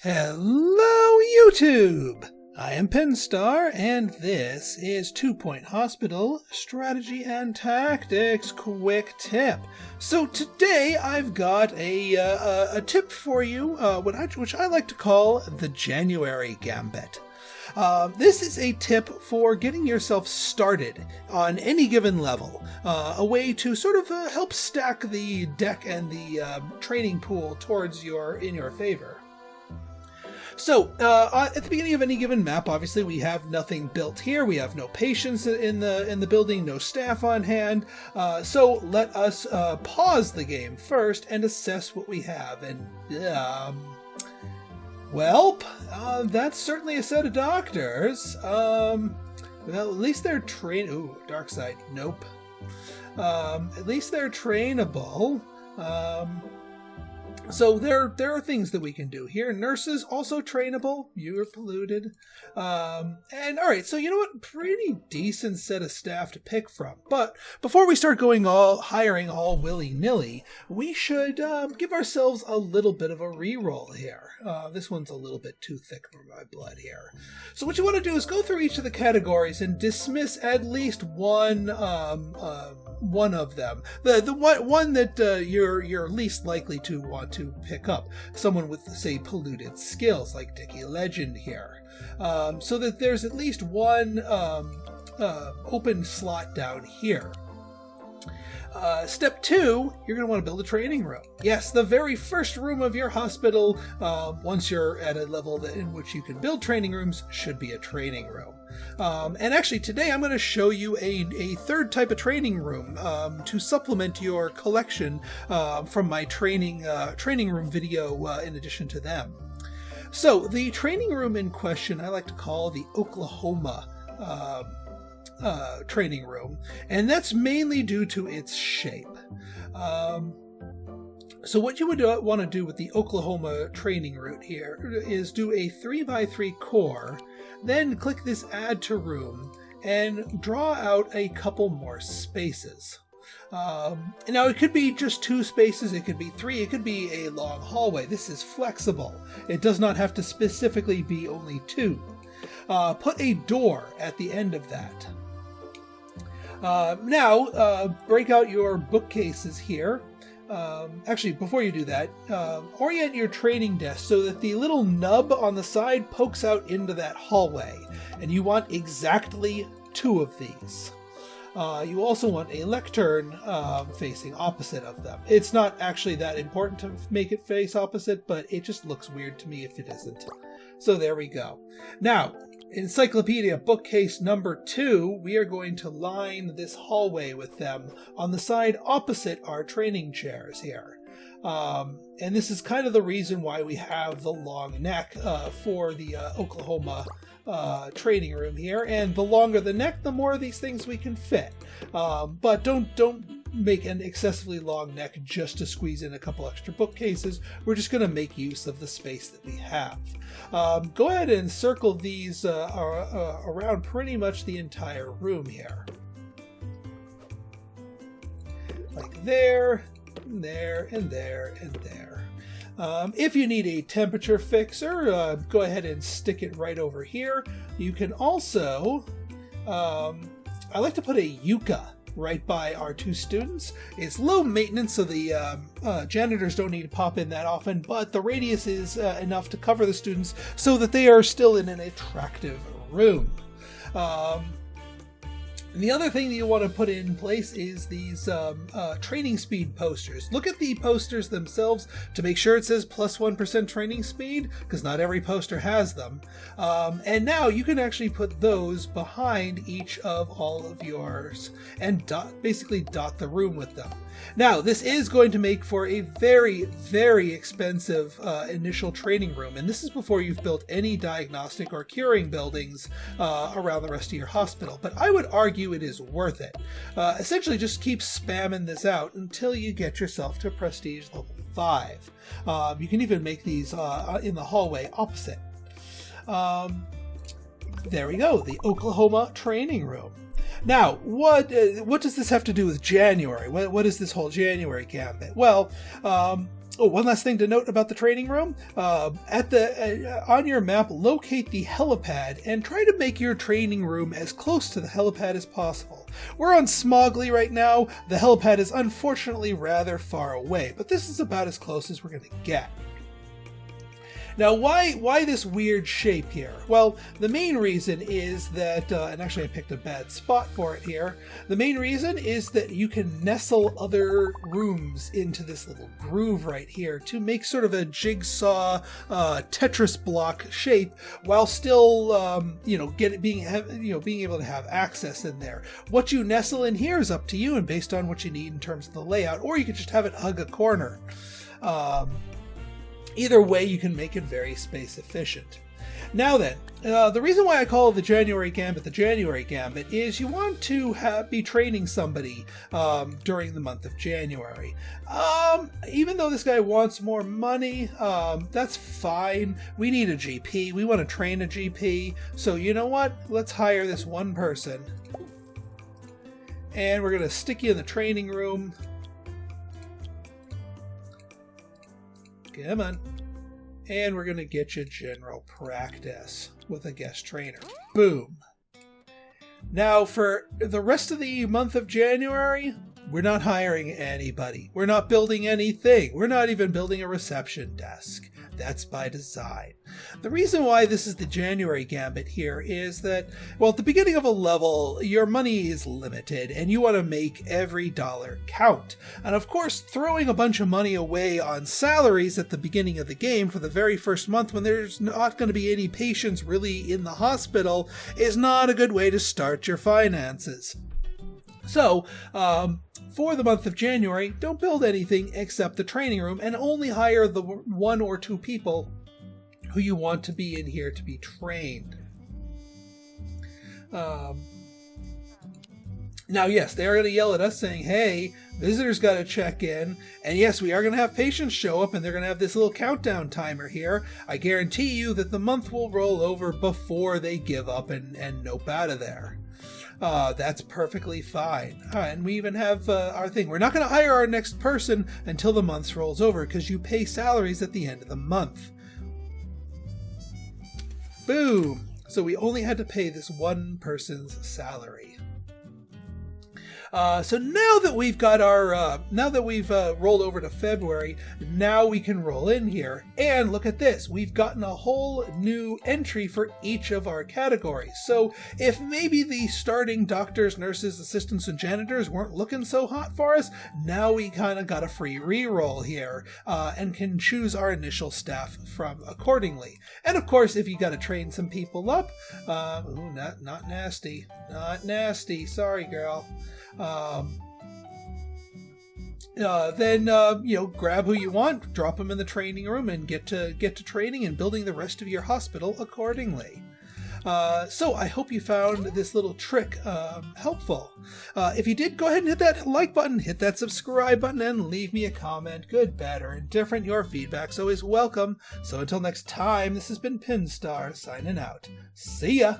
Hello, YouTube! I am Pinstar, and this is 2 Point Hospital Strategy and Tactics Quick Tip. So today I've got a tip for you, which I like to call the January Gambit. This is a tip for getting yourself started on any given level, a way to sort of help stack the deck and the training pool towards in your favor. So, at the beginning of any given map, obviously we have nothing built here. We have no patients in the building, no staff on hand. So let us pause the game first and assess what we have. And that's certainly a set of doctors. Well, at least they're trained. Ooh, dark side. Nope. At least they're trainable. So there are things that we can do here. Nurses also trainable. You're polluted. And all right, so you know what? Pretty decent set of staff to pick from. But before we start hiring all willy-nilly, we should give ourselves a little bit of a reroll here. This one's a little bit too thick for my blood here. So what you want to do is go through each of the categories and dismiss at least one of them. The one that you're least likely to want to pick up. Someone with, say, polluted skills, like Dickie Legend here. So that there's at least one open slot down here. Step 2, you're going to want to build a training room. Yes, the very first room of your hospital, once you're at a level in which you can build training rooms, should be a training room. And actually today I'm going to show you a third type of training room to supplement your collection from my training room video in addition to them. So the training room in question I like to call the Oklahoma training room, and that's mainly due to its shape. So what you would want to do with the Oklahoma training route here is do a 3x3 core, then click this add to room and draw out a couple more spaces. Now it could be just 2 spaces, it could be 3, it could be a long hallway. This is flexible. It does not have to specifically be only 2. Put a door at the end of that. Now, break out your bookcases here. Actually, before you do that, orient your training desk so that the little nub on the side pokes out into that hallway. And you want exactly 2 of these. You also want a lectern facing opposite of them. It's not actually that important to make it face opposite, but it just looks weird to me if it isn't. So there we go. Now, Encyclopedia bookcase number 2, we are going to line this hallway with them on the side opposite our training chairs here. And this is kind of the reason why we have the long neck for the Oklahoma training room here. And the longer the neck, the more of these things we can fit. But don't make an excessively long neck just to squeeze in a couple extra bookcases. We're just going to make use of the space that we have. Go ahead and circle these around pretty much the entire room here. Like there, and there, and there, and there. If you need a temperature fixer, go ahead and stick it right over here. You can also, I like to put a Yucca right by our 2 students. It's low maintenance, so the janitors don't need to pop in that often, but the radius is enough to cover the students so that they are still in an attractive room. And the other thing that you want to put in place is these training speed posters. Look at the posters themselves to make sure it says +1% training speed, because not every poster has them. And now you can actually put those behind each of all of yours and basically dot the room with them. Now, this is going to make for a very, very expensive initial training room, and this is before you've built any diagnostic or curing buildings around the rest of your hospital. But I would argue it is worth it. Essentially, just keep spamming this out until you get yourself to Prestige level 5. You can even make these in the hallway opposite. There we go, the Oklahoma training room. Now, what does this have to do with January? What is this whole January Gambit? Well, Oh, one last thing to note about the training room. On your map, locate the helipad and try to make your training room as close to the helipad as possible. We're on Smogley right now. The helipad is unfortunately rather far away, but this is about as close as we're going to get. Now, why this weird shape here? Well, the main reason is that, and actually I picked a bad spot for it here, the main reason is that you can nestle other rooms into this little groove right here to make sort of a jigsaw Tetris block shape while still, being able to have access in there. What you nestle in here is up to you and based on what you need in terms of the layout, or you could just have it hug a corner. Either way, you can make it very space efficient. Now then, the reason why I call the January Gambit is you want to be training somebody during the month of January. Even though this guy wants more money, that's fine. We need a GP. We want to train a GP. So you know what? Let's hire this one person. And we're going to stick you in the training room. Come on. And we're going to get you general practice with a guest trainer. Boom. Now, for the rest of the month of January, we're not hiring anybody. We're not building anything. We're not even building a reception desk. That's by design. The reason why this is the January Gambit here is that, well, at the beginning of a level, your money is limited and you want to make every dollar count. And of course, throwing a bunch of money away on salaries at the beginning of the game for the very first month when there's not going to be any patients really in the hospital is not a good way to start your finances. So, for the month of January, don't build anything except the training room and only hire the 1 or 2 people who you want to be in here to be trained. Now, yes, they are going to yell at us saying, hey, visitors got to check in. And yes, we are going to have patients show up and they're going to have this little countdown timer here. I guarantee you that the month will roll over before they give up and nope out of there. That's perfectly fine. And we even have our thing. We're not going to hire our next person until the month rolls over because you pay salaries at the end of the month. Boom! So we only had to pay this one person's salary. So now that we've got our, rolled over to February, now we can roll in here. And look at this, we've gotten a whole new entry for each of our categories. So if maybe the starting doctors, nurses, assistants, and janitors weren't looking so hot for us, now we kind of got a free reroll here, and can choose our initial staff from accordingly. And of course, if you got to train some people up, not nasty, sorry girl. Then grab who you want, drop them in the training room, and get to training and building the rest of your hospital accordingly. So I hope you found this little trick helpful. If you did, go ahead and hit that like button, hit that subscribe button, and leave me a comment. Good, bad, or indifferent, your feedback's always welcome. So until next time, this has been Pinstar signing out. See ya!